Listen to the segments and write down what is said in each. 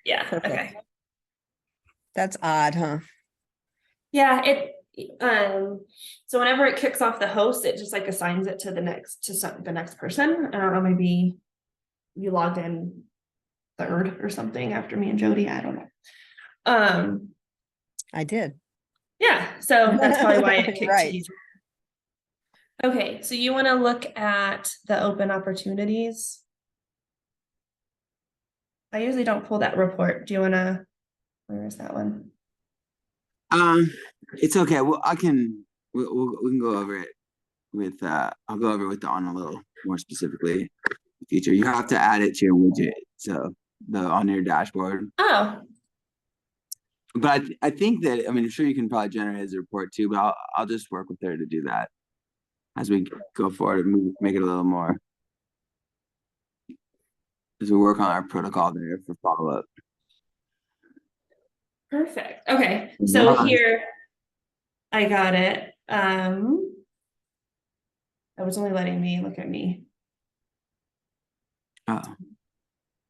Yeah, Perfect. okay. That's odd, huh? Yeah, so whenever it kicks off the host, it just like assigns it to the next person. I don't know, maybe you logged in third or something after me and Jody. I don't know. I did. Yeah, so that's probably why it kicked Right. you. Okay, so you want to look at the open opportunities. I usually don't pull that report. Do you want to, where is that one? It's okay. Well, we can go over it with I'll go over with Dawn a little more specifically in the future. You have to add it to your widget, so on your dashboard. Oh, But I think that, I mean, I'm sure you can probably generate as a report too, but I'll just work with her to do that as we go forward and make it a little more, as we work on our protocol there for follow-up. perfect. Okay, so here I got it. I was only letting me look at me. Oh,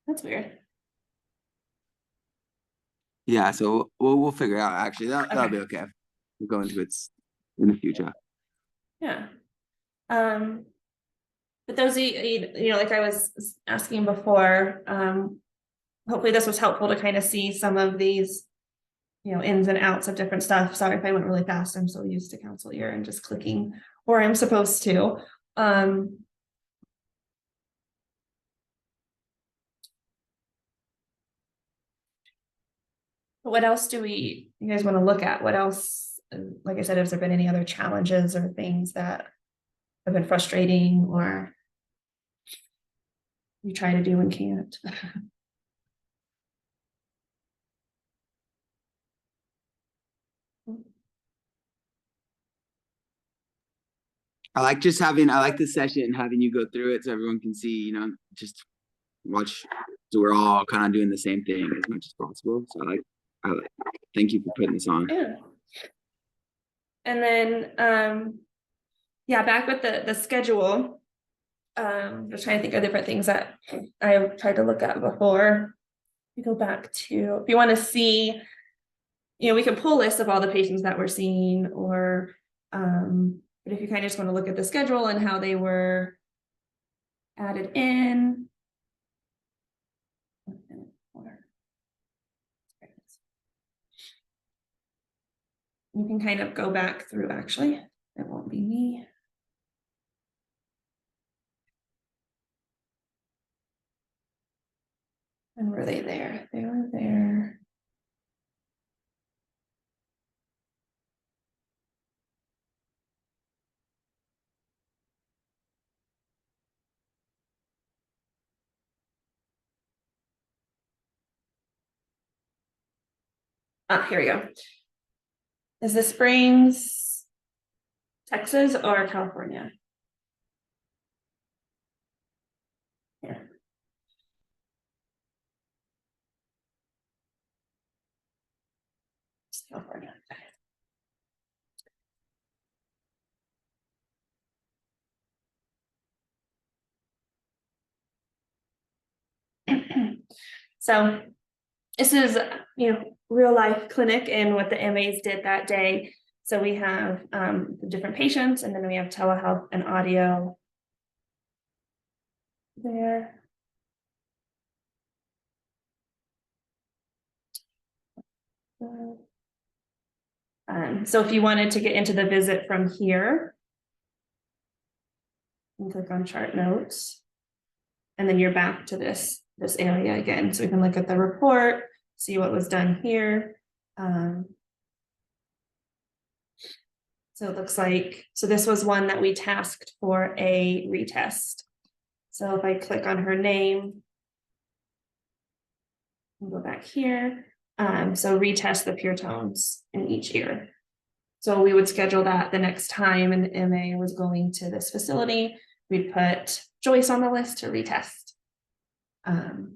That's weird. yeah. So we'll figure it out. Actually, that'll be okay. We'll go into it in the future. Yeah. But those, like I was asking before, hopefully this was helpful to kind of see some of these, ins and outs of different stuff. Sorry if I went really fast. I'm so used to Counselear and just clicking where I'm supposed to. What else do you guys want to look at? What else, like I said, has there been any other challenges or things that have been frustrating or you try to do and can't? I like the session and having you go through it so everyone can see, just watch. So we're all kind of doing the same thing as much as possible. So thank you for putting this on. Yeah. And then, yeah, back with the schedule. Just trying to think of different things that I've tried to look at before. We go back to, if you want to see, we can pull lists of all the patients that we're seeing, or but if you kind of just want to look at the schedule and how they were added in. You can kind of go back through, actually, it won't be me. And were they there? They were there. Here we go. Is this Springs, Texas, or California? Yeah. California. So this is, real life clinic and what the MAs did that day. So we have the different patients, and then we have telehealth and audio there. So if you wanted to get into the visit from here, you can click on chart notes, and then you're back to this area again. So we can look at the report, see what was done here. So it looks like, so this was one that we tasked for a retest. So if I click on her name, we'll go back here. So retest the pure tones in each ear. So we would schedule that the next time an MA was going to this facility. We'd put Joyce on the list to retest. So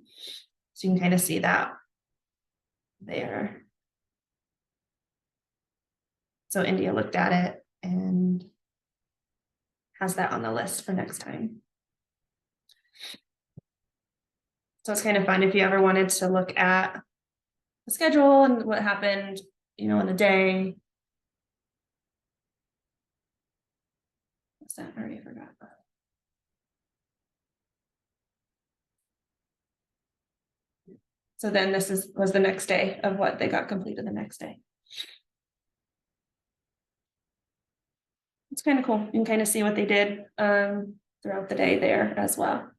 you can kind of see that there. So India looked at it and has that on the list for next time. So it's kind of fun if you ever wanted to look at the schedule and what happened, you know, in the day. What's that? I already forgot. So then this was the next day of what they got completed the next day. It's kind of cool. You can kind of see what they did throughout the day there as well.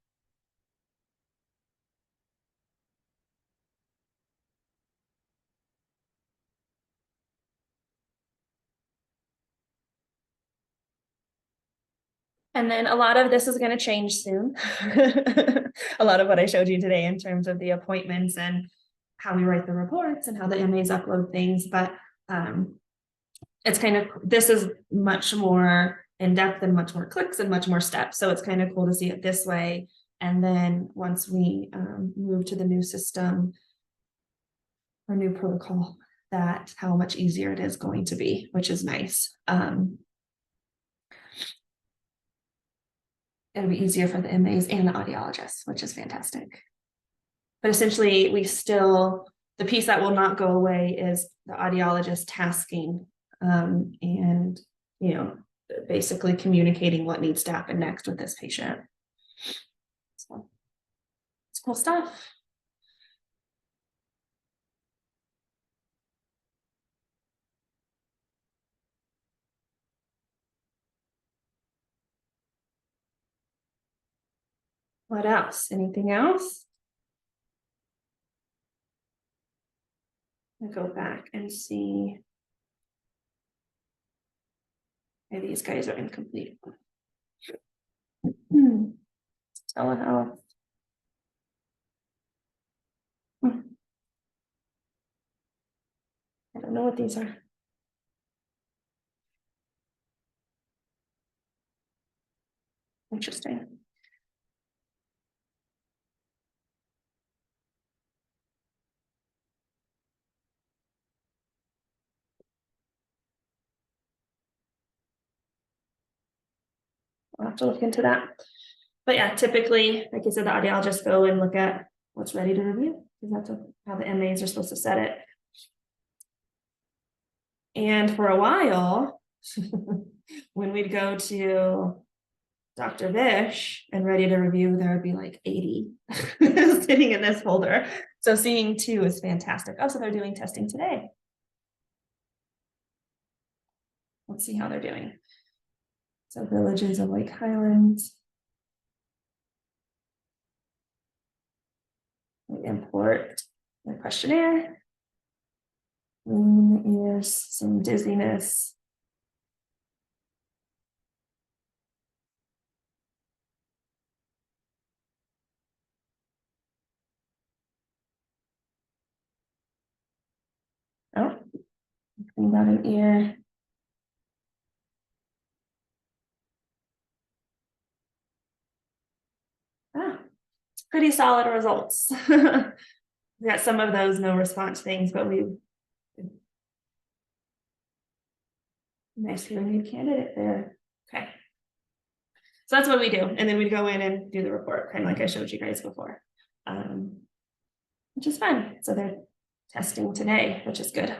And then a lot of this is going to change soon. A lot of what I showed you today in terms of the appointments and how we write the reports and how the MAs upload things. But it's kind of, this is much more in depth and much more clicks and much more steps. So it's kind of cool to see it this way. And then once we move to the new system or new protocol, that how much easier it is going to be, which is nice. It'll be easier for the MAs and the audiologists, which is fantastic. But essentially, the piece that will not go away is the audiologist tasking and, you know, basically communicating what needs to happen next with this patient. So it's cool stuff. What else? Anything else? I'll go back and see. Maybe these guys are incomplete. Telehealth. I don't know what these are. Interesting. I'll have to look into that. But yeah, typically, like I said, the audiologists go and look at what's ready to review, because that's how the MAs are supposed to set it. And for a while, when we'd go to Dr. Vish and ready to review, there would be like 80 sitting in this folder. So seeing 2 is fantastic. Oh, so they're doing testing today. Let's see how they're doing. So Villages of Lake Highlands. We import the questionnaire. Ears, some dizziness. Oh, clean out an ear. Ah, pretty solid results. We got some of those no response things, but we nice hearing aid candidate there. Okay. So that's what we do. And then we'd go in and do the report, kind of like I showed you guys before. Which is fun. So they're testing today, which is good.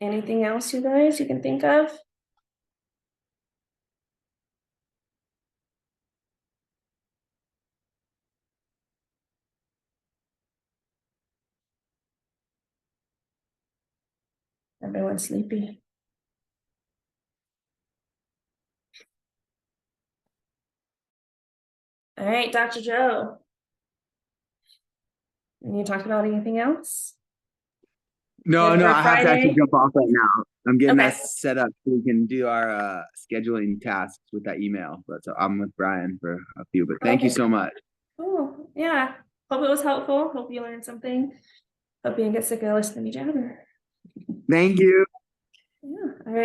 Anything else, you guys, you can think of? Everyone's sleepy. All right, Dr. Joe. And you talked about anything else? No, Good no, for I have to actually Friday? jump off right now. I'm getting Okay. that set up so we can do our scheduling tasks with that email. But so I'm with Brian for a few, but thank you Okay. so much. Oh, yeah. Hope it was helpful. Hope you learned something. Hope you didn't get sick of listening to each other. Thank you.